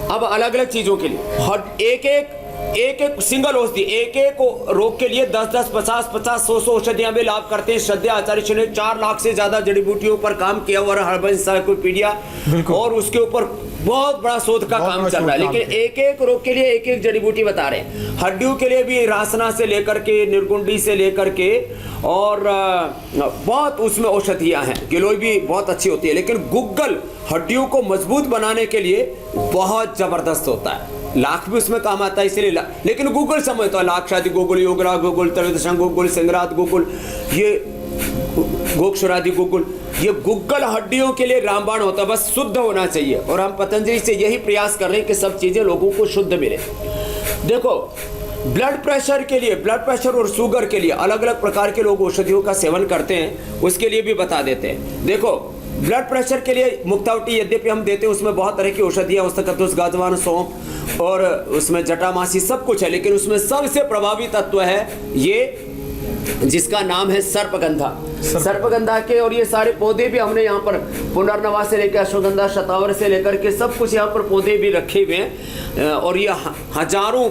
अब अलग अलग चीजों के लिए एक एक सिंगल औषधि, एक रोग के लिए 10-10, 50-50, 100 औषधियां भी लाभ करते हैं। श्रद्धेय आचार्य ने 4 लाख से ज्यादा जड़ी बूटियों पर काम किया हुआ, हर्बल एनसाइक्लोपीडिया, और उसके ऊपर बहुत बड़ा शोध का काम चल रहा है। लेकिन एक रोग के लिए एक जड़ी बूटी बता रहे हैं। हड्डियों के लिए भी रासना से लेकर के, निर्गुंडी से लेकर के, और बहुत उसमें औषधियां हैं। गिलोय भी बहुत अच्छी होती है, लेकिन गुग्गल हड्डियों को मजबूत बनाने के लिए बहुत जबरदस्त होता है। लाख भी उसमें काम आता है, इसलिए लेकिन गूगल समझता है, लाख शादी गुग्गुल, योगरा गुग्गुल, त्रयोदशं गुग्गुल, सिंगरात गुग्गुल, ये गोक्षरादि गुग्गुल, ये गुग्गल हड्डियों के लिए रामबाण होता है। बस शुद्ध होना चाहिए, और हम पतंजलि से यही प्रयास कर रहे हैं कि सब चीजें लोगों को शुद्ध मिले। देखो ब्लड प्रेशर के लिए, ब्लड प्रेशर और शुगर के लिए अलग अलग प्रकार के लोग औषधियों का सेवन करते हैं, उसके लिए भी बता देते हैं। देखो ब्लड प्रेशर के लिए मुक्तावटी यद्यपि हम देते हैं, उसमें बहुत तरह की औषधियां, उस्तकतुस, गाजवान, सौंफ, और उसमें जटामासी सब कुछ है, लेकिन उसमें सबसे प्रभावी तत्व है ये जिसका नाम है सर्पगंधा। सर्पगंधा के और ये सारे पौधे भी हमने यहाँ पर पुनर्नवा से लेकर अश्वगंधा, शतावर से लेकर के सब कुछ यहाँ पर पौधे भी रखे हुए हैं, और ये हजारों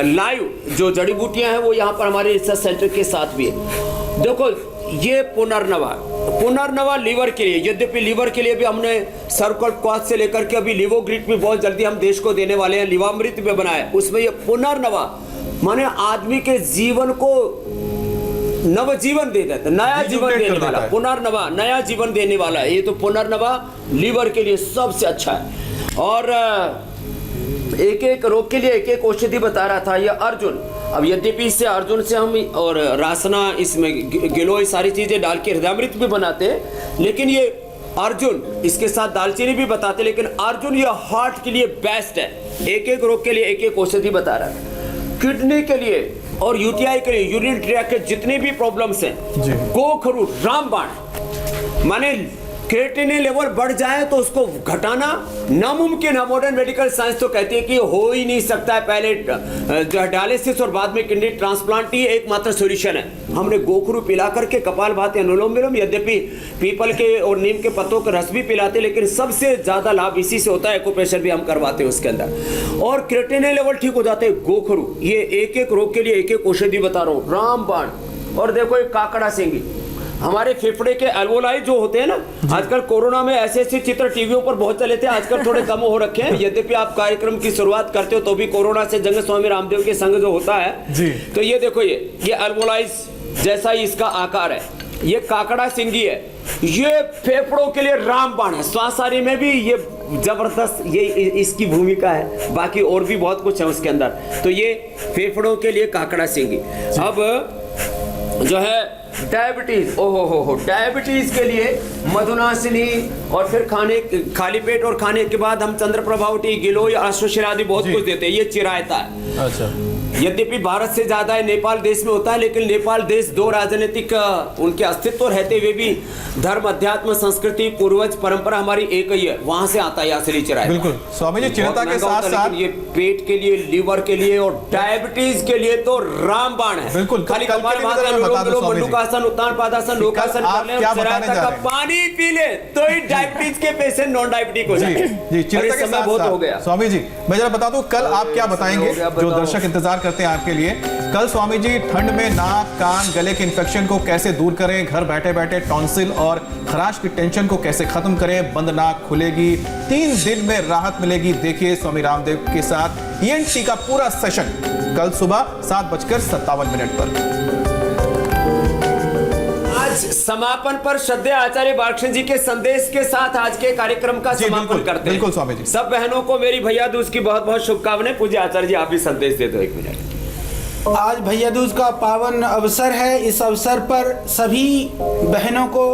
लाइव जो जड़ी बूटियां हैं वो यहाँ पर हमारे रिसर्च सेंटर के साथ भी है। देखो ये पुनर्नवा लीवर के लिए, यद्यपि लीवर के लिए भी हमने सर्कल क्वाथ से लेकर के अभी लिवोग्रिट भी बहुत जल्दी हम देश को देने वाले हैं, लिवामृत भी बनाया, उसमें ये पुनर्नवा माने आदमी के जीवन को नवजीवन दे देता, नया जीवन देने वाला, पुनर्नवा नया जीवन देने वाला है। ये तो पुनर्नवा लीवर के लिए सबसे अच्छा है। और एक रोग के लिए एक औषधि बता रहा था ये अर्जुन। अब यद्यपि इससे अर्जुन से हम और रासना, इसमें गिलोय, सारी चीजें डाल के हृदयामृत भी बनाते हैं, लेकिन ये अर्जुन इसके साथ दालचीनी भी बताते, लेकिन अर्जुन ये हार्ट के लिए बेस्ट है। एक रोग के लिए एक औषधि बता रहा है। किडनी के लिए और यूटीआई के लिए, यूरिन ट्रैक्ट के जितने भी प्रॉब्लम्स हैं, गोखरू रामबाण, माने क्रिएटिनिन लेवल बढ़ जाए तो उसको घटाना नामुमकिन है। मॉडर्न मेडिकल साइंस तो कहती है कि हो ही नहीं सकता है, पहले डायलिसिस और बाद में किडनी ट्रांसप्लांट ही एकमात्र सॉल्यूशन है। हमने गोखरू पिला करके, कपालभाति, अनुलोम विलोम, यद्यपि पीपल के और नीम के पत्तों का रस भी पिलाते, लेकिन सबसे ज्यादा लाभ इसी से होता है। एक्यूप्रेशर भी हम करवाते हैं उसके अंदर, और क्रिएटिनिन लेवल ठीक हो जाते हैं। गोखरू, ये एक रोग के लिए एक औषधि बता रहा हूँ, रामबाण। और देखो एक काकड़ा सिंगी, हमारे फेफड़े के एल्वोलाई जो होते हैं ना, आजकल कोरोना में ऐसे ऐसे चित्र टीवियों पर बहुत चले थे, आजकल थोड़े कम हो रखे हैं। यद्यपि आप कार्यक्रम की शुरुआत करते हो तो भी कोरोना से जंग स्वामी रामदेव के संग जो होता है जी। तो ये देखो ये एल्वोलाई जैसा ही इसका आकार है, ये काकड़ा सिंगी है, ये फेफड़ों के लिए रामबाण है। श्वासारी में भी ये जबरदस्त ये इसकी भूमिका है, बाकी और भी बहुत कुछ है उसके अंदर। तो ये फेफड़ों के लिए काकड़ा सिंगी। अब जो है डायबिटीज, ओहो डायबिटीज के लिए मधुनासिनी, और फिर खाली पेट और खाने के बाद हम चंद्रप्रभावटी, गिलोय, अश्वशिरा आदि बहुत कुछ देते हैं। ये चिरायता है। अच्छा। यद्यपि भारत से ज्यादा है नेपाल देश में होता है, लेकिन नेपाल देश 2 राजनीतिक उनके अस्तित्व रहते हुए भी धर्म, अध्यात्म, संस्कृति, पूर्वज परंपरा हमारी एक ही है, वहां से आता है असली चिरायता। बिल्कुल स्वामी जी, चिरता के साथ साथ ये पेट के लिए, लीवर के लिए और डायबिटीज के लिए तो रामबाण है। बिल्कुल। खाली मल्लुकासन, उत्तान पादासन, लोकासन कर ले, चिरायता का पानी पी ले तो ही डायबिटीज के पेशेंट नॉन डायबिटिक हो जाए। जी, चिरता के साथ बहुत हो गया। स्वामी जी मैं जरा बता दूं, कल आप क्या बताएंगे जो दर्शक इंतजार करते हैं आपके लिए। कल स्वामी जी ठंड में नाक, कान, गले के इन्फेक्शन को कैसे दूर करें, घर बैठे बैठे टॉन्सिल और खराश की टेंशन को कैसे खत्म करें, बंद नाक खुलेगी, 3 दिन में राहत मिलेगी। देखिए स्वामी रामदेव के साथ ईएनटी का पूरा सेशन कल सुबह 7:57 पर। आज समापन पर श्रद्धेय आचार्य बालकृष्ण जी के संदेश के साथ आज के कार्यक्रम का जी, समापन बिल्कुल, करते हैं। बिल्कुल स्वामी जी। सब बहनों को मेरी भैया दूज की बहुत बहुत शुभकामनाएं। पूज्य आचार्य जी आप भी संदेश दे दो 1 मिनट। आज भैया दूज का पावन अवसर है। इस अवसर पर सभी बहनों को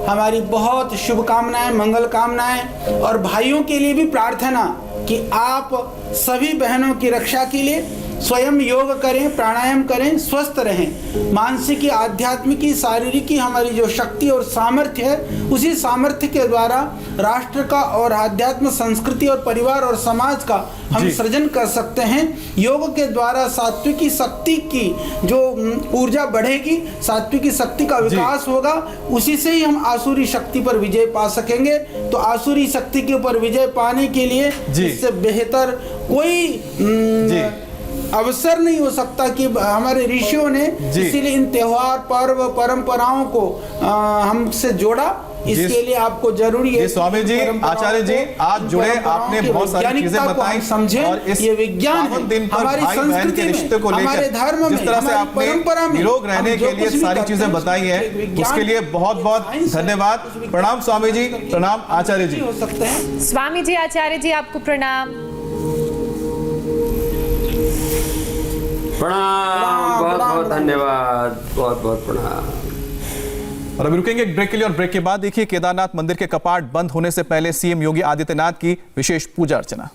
हमारी बहुत शुभकामनाएं, मंगल कामनाएं, और भाइयों के लिए भी प्रार्थना कि आप सभी बहनों की रक्षा के लिए स्वयं योग करें, प्राणायाम करें, स्वस्थ रहें। मानसिक, आध्यात्मिक, शारीरिक हमारी जो शक्ति और सामर्थ्य है, उसी सामर्थ्य के द्वारा राष्ट्र का और आध्यात्म, संस्कृति और परिवार और समाज का हम सृजन कर सकते हैं। योग के द्वारा सात्विकी शक्ति की जो ऊर्जा बढ़ेगी, सात्विकी शक्ति का विकास होगा, उसी से ही हम आसुरी शक्ति पर विजय पा सकेंगे। तो आसुरी शक्ति के ऊपर विजय पाने के लिए इससे बेहतर कोई अवसर नहीं हो सकता कि हमारे ऋषियों ने इसीलिए इन त्योहार, पर्व, परंपराओं को हमसे जोड़ा। इसके लिए आपको जरूरी है स्वामी जी, आचार्य जी, आज जुड़े, आपने बहुत सारी चीजें बताई समझे। और इस ये विज्ञान है, दिन पर हमारी भाई बहन के रिश्ते को हमारे लेकर धर्म में, जिस तरह से आपने परंपरा में निरोग रहने के लिए सारी चीजें बताई हैं, उसके लिए बहुत बहुत धन्यवाद। प्रणाम स्वामी जी, प्रणाम आचार्य जी। हो सकते हैं स्वामी जी, आचार्य जी आपको प्रणाम। प्रणाम, बहुत बहुत धन्यवाद, बहुत बहुत प्रणाम। और अभी रुकेंगे एक ब्रेक के लिए, और ब्रेक के बाद देखिए केदारनाथ मंदिर के कपाट बंद होने से पहले सीएम योगी आदित्यनाथ की विशेष पूजा अर्चना।